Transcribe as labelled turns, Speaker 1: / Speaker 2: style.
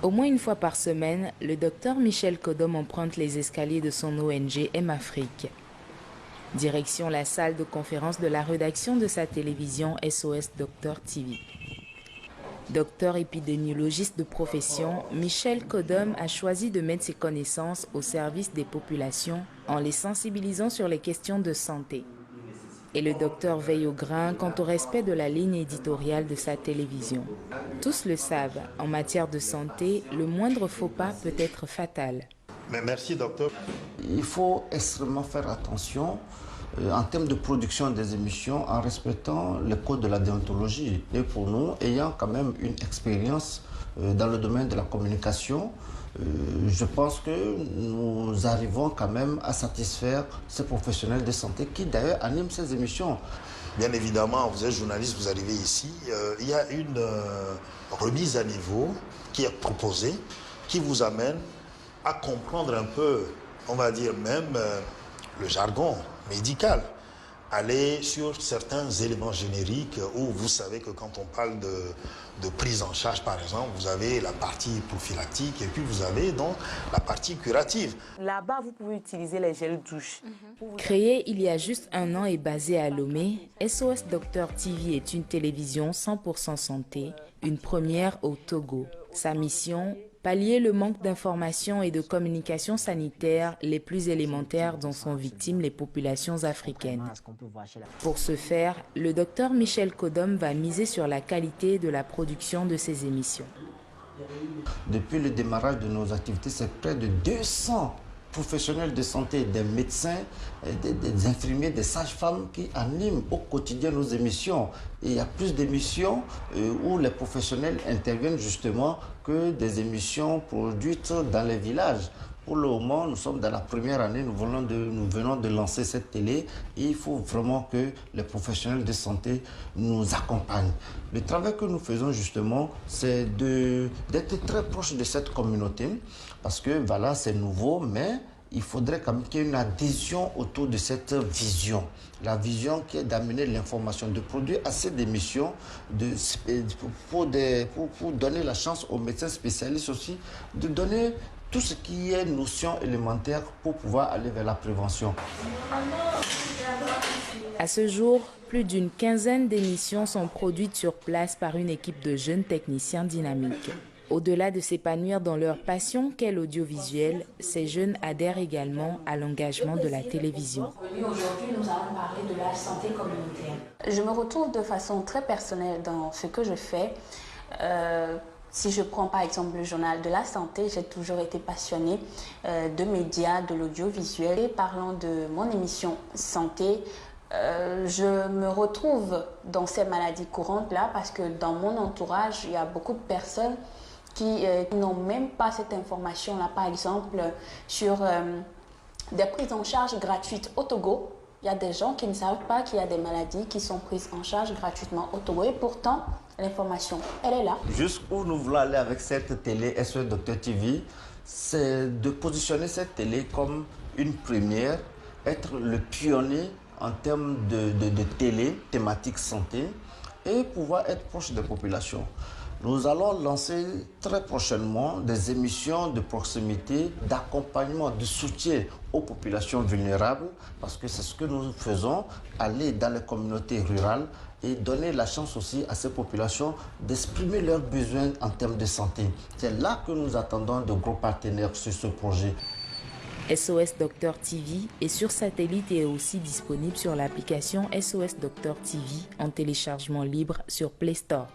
Speaker 1: Au moins une fois par semaine, le docteur Michel Kodom emprunte les escaliers de son ONG M-Afrique. Direction la salle de conférence de la rédaction de sa télévision SOS Docteur TV. Docteur épidémiologiste de profession, Michel Kodom a choisi de mettre ses connaissances au service des populations en les sensibilisant sur les questions de santé. Et le docteur veille au grain quant au respect de la ligne éditoriale de sa télévision. Tous le savent, en matière de santé, le moindre faux pas peut être fatal.
Speaker 2: Mais merci docteur.
Speaker 3: Il faut extrêmement faire attention en termes de production des émissions en respectant le code de la déontologie. Et pour nous, ayant quand même une expérience dans le domaine de la communication, je pense que nous arrivons quand même à satisfaire ces professionnels de santé qui d'ailleurs animent ces émissions.
Speaker 2: Bien évidemment, vous êtes journaliste, vous arrivez ici, il y a une remise à niveau qui est proposée, qui vous amène à comprendre un peu, on va dire même le jargon médical. Aller sur certains éléments génériques où vous savez que quand on parle de prise en charge, par exemple, vous avez la partie prophylactique et puis vous avez donc la partie curative.
Speaker 4: Là-bas, vous pouvez utiliser les gels douche.
Speaker 1: Créé il y a juste un an et basé à Lomé, SOS Docteur TV est une télévision 100% santé, une première au Togo. Sa mission, pallier le manque d'informations et de communication sanitaire les plus élémentaires dont sont victimes les populations africaines. Pour ce faire, le docteur Michel Kodom va miser sur la qualité de la production de ses émissions.
Speaker 3: Depuis le démarrage de nos activités, c'est près de 200 professionnels de santé, des médecins, des infirmiers, des sages-femmes qui animent au quotidien nos émissions. Et il y a plus d'émissions où les professionnels interviennent justement que des émissions produites dans les villages. Pour le moment, nous sommes dans la première année, nous venons de lancer cette télé et il faut vraiment que les professionnels de santé nous accompagnent. Le travail que nous faisons justement, c'est d'être très proche de cette communauté parce que voilà, c'est nouveau, mais il faudrait quand même qu'il y ait une adhésion autour de cette vision. La vision qui est d'amener l'information, de produire assez d'émissions pour donner la chance aux médecins spécialistes aussi de donner tout ce qui est notion élémentaire pour pouvoir aller vers la prévention.
Speaker 1: À ce jour, plus d'une quinzaine d'émissions sont produites sur place par une équipe de jeunes techniciens dynamiques. Au-delà de s'épanouir dans leur passion qu'est l'audiovisuel, ces jeunes adhèrent également à l'engagement de la télévision.
Speaker 5: Aujourd'hui, nous allons parler de la santé communautaire.
Speaker 4: Je me retrouve de façon très personnelle dans ce que je fais. Si je prends par exemple le journal de la santé, j'ai toujours été passionnée de médias, de l'audiovisuel. Et parlant de mon émission santé, je me retrouve dans ces maladies courantes-là parce que dans mon entourage, il y a beaucoup de personnes qui n'ont même pas cette information-là. Par exemple, sur des prises en charge gratuites au Togo, il y a des gens qui ne savent pas qu'il y a des maladies qui sont prises en charge gratuitement au Togo. Et pourtant, l'information, elle est là.
Speaker 3: Jusqu'où nous voulons aller avec cette télé SOS Docteur TV, c'est de positionner cette télé comme une première, être le pionnier en termes de télé, thématique santé, et pouvoir être proche des populations. Nous allons lancer très prochainement des émissions de proximité, d'accompagnement, de soutien aux populations vulnérables, parce que c'est ce que nous faisons, aller dans les communautés rurales et donner la chance aussi à ces populations d'exprimer leurs besoins en termes de santé. C'est là que nous attendons de gros partenaires sur ce projet.
Speaker 1: SOS Docteur TV est sur satellite et est aussi disponible sur l'application SOS Docteur TV en téléchargement libre sur Play Store.